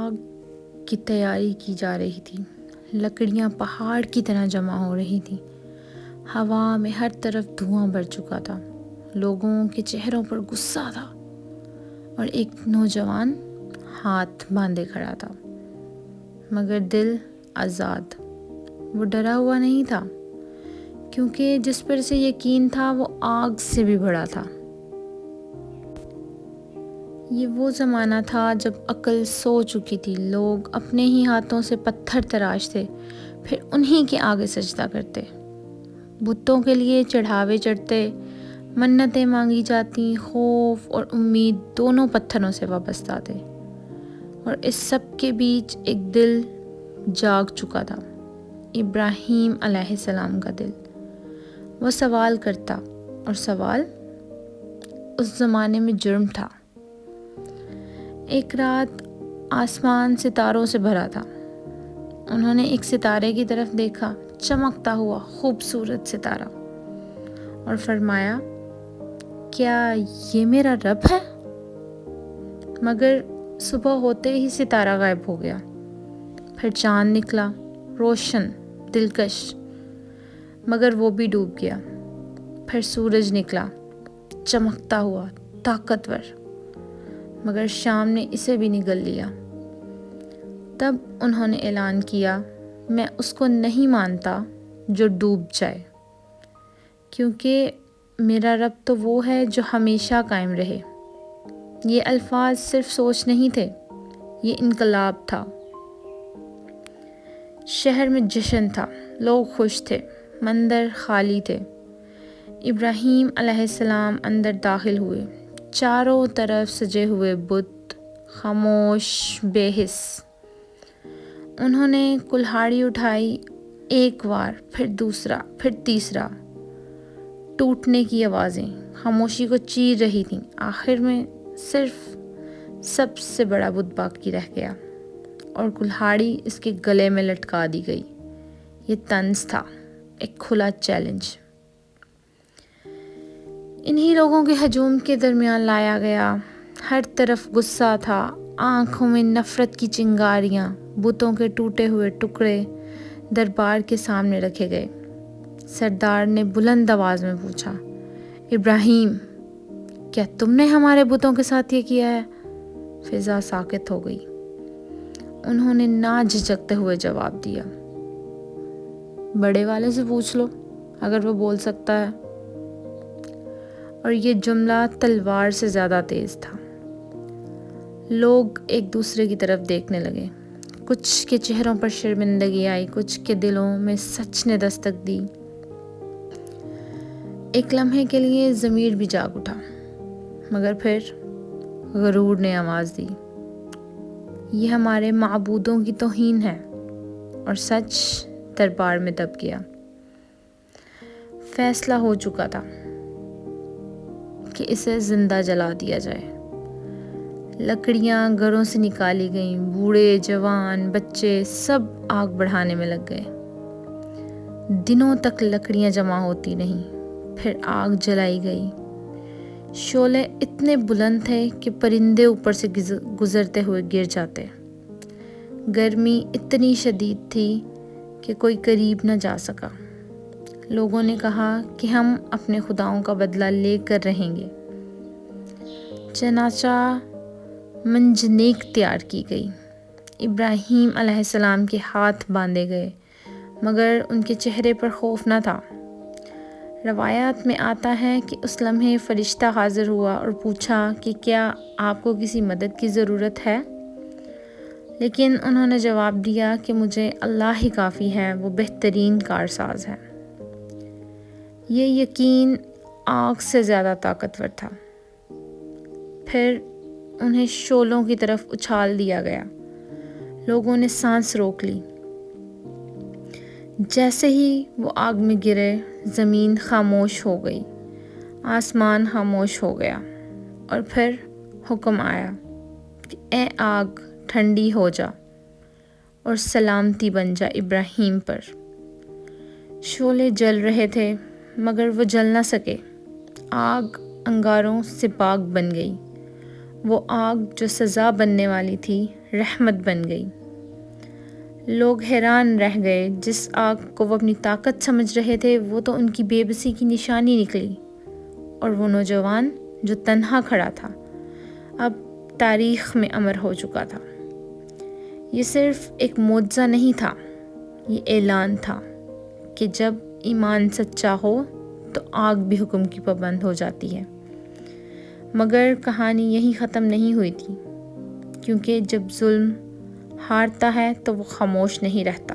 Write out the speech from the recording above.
آگ کی تیاری کی جا رہی تھی، لکڑیاں پہاڑ کی طرح جمع ہو رہی تھیں، ہوا میں ہر طرف دھواں بھر چکا تھا، لوگوں کے چہروں پر غصہ تھا، اور ایک نوجوان ہاتھ باندھے کھڑا تھا، مگر دل آزاد۔ وہ ڈرا ہوا نہیں تھا، کیونکہ جس پر سے یقین تھا وہ آگ سے بھی بڑا تھا۔ یہ وہ زمانہ تھا جب عقل سو چکی تھی، لوگ اپنے ہی ہاتھوں سے پتھر تراشتے، پھر انہی کے آگے سجدہ کرتے، بتوں کے لیے چڑھاوے چڑھتے، منتیں مانگی جاتی، خوف اور امید دونوں پتھروں سے وابستہ تھے، اور اس سب کے بیچ ایک دل جاگ چکا تھا، ابراہیم علیہ السلام کا دل۔ وہ سوال کرتا، اور سوال اس زمانے میں جرم تھا۔ ایک رات آسمان ستاروں سے بھرا تھا۔ انہوں نے ایک ستارے کی طرف دیکھا، چمکتا ہوا خوبصورت ستارہ، اور فرمایا، کیا یہ میرا رب ہے؟ مگر صبح ہوتے ہی ستارہ غائب ہو گیا۔ پھر چاند نکلا، روشن، دلکش، مگر وہ بھی ڈوب گیا۔ پھر سورج نکلا، چمکتا ہوا، طاقتور، مگر شام نے اسے بھی نگل لیا۔ تب انہوں نے اعلان کیا، میں اس کو نہیں مانتا جو ڈوب جائے، کیونکہ میرا رب تو وہ ہے جو ہمیشہ قائم رہے۔ یہ الفاظ صرف سوچ نہیں تھے، یہ انقلاب تھا۔ شہر میں جشن تھا، لوگ خوش تھے، مندر خالی تھے۔ ابراہیم علیہ السلام اندر داخل ہوئے، چاروں طرف سجے ہوئے بت، خاموش، بے حس۔ انہوں نے کلہاڑی اٹھائی، ایک وار، پھر دوسرا، پھر تیسرا، ٹوٹنے کی آوازیں خاموشی کو چیر رہی تھیں۔ آخر میں صرف سب سے بڑا بت باقی رہ گیا، اور کلہاڑی اس کے گلے میں لٹکا دی گئی۔ یہ طنز تھا، ایک کھلا چیلنج۔ انہی لوگوں کے ہجوم کے درمیان لایا گیا۔ ہر طرف غصہ تھا، آنکھوں میں نفرت کی چنگاریاں، بتوں کے ٹوٹے ہوئے ٹکڑے دربار کے سامنے رکھے گئے۔ سردار نے بلند آواز میں پوچھا، ابراہیم، کیا تم نے ہمارے بتوں کے ساتھ یہ کیا ہے؟ فضا ساکت ہو گئی۔ انہوں نے نہ جھجکتے ہوئے جواب دیا، بڑے والے سے پوچھ لو اگر وہ بول سکتا ہے۔ اور یہ جملہ تلوار سے زیادہ تیز تھا۔ لوگ ایک دوسرے کی طرف دیکھنے لگے، کچھ کے چہروں پر شرمندگی آئی، کچھ کے دلوں میں سچ نے دستک دی۔ ایک لمحے کے لیے ضمیر بھی جاگ اٹھا، مگر پھر غرور نے آواز دی، یہ ہمارے معبودوں کی توہین ہے، اور سچ دربار میں دب گیا۔ فیصلہ ہو چکا تھا کہ اسے زندہ جلا دیا جائے۔ لکڑیاں گھروں سے نکالی گئیں، بوڑھے، جوان، بچے سب آگ بڑھانے میں لگ گئے۔ دنوں تک لکڑیاں جمع ہوتی رہیں، پھر آگ جلائی گئی۔ شعلے اتنے بلند تھے کہ پرندے اوپر سے گزرتے ہوئے گر جاتے۔ گرمی اتنی شدید تھی کہ کوئی قریب نہ جا سکا۔ لوگوں نے کہا کہ ہم اپنے خداؤں کا بدلہ لے کر رہیں گے۔ چنانچہ منجنیق تیار کی گئی۔ ابراہیم علیہ السلام کے ہاتھ باندھے گئے، مگر ان کے چہرے پر خوف نہ تھا۔ روایات میں آتا ہے کہ اس لمحے فرشتہ حاضر ہوا اور پوچھا کہ کیا آپ کو کسی مدد کی ضرورت ہے؟ لیکن انہوں نے جواب دیا کہ مجھے اللہ ہی کافی ہے، وہ بہترین کارساز ہے۔ یہ یقین آگ سے زیادہ طاقتور تھا۔ پھر انہیں شعلوں کی طرف اچھال دیا گیا۔ لوگوں نے سانس روک لی۔ جیسے ہی وہ آگ میں گرے، زمین خاموش ہو گئی، آسمان خاموش ہو گیا، اور پھر حکم آیا کہ اے آگ ٹھنڈی ہو جا اور سلامتی بن جا ابراہیم پر۔ شعلے جل رہے تھے، مگر وہ جل نہ سکے۔ آگ انگاروں سے پاک بن گئی۔ وہ آگ جو سزا بننے والی تھی، رحمت بن گئی۔ لوگ حیران رہ گئے، جس آگ کو وہ اپنی طاقت سمجھ رہے تھے وہ تو ان کی بے بسی کی نشانی نکلی، اور وہ نوجوان جو تنہا کھڑا تھا اب تاریخ میں امر ہو چکا تھا۔ یہ صرف ایک معجزہ نہیں تھا، یہ اعلان تھا کہ جب ایمان سچا ہو تو آگ بھی حکم کی پابند ہو جاتی ہے۔ مگر کہانی یہیں ختم نہیں ہوئی تھی، کیونکہ جب ظلم ہارتا ہے تو وہ خاموش نہیں رہتا۔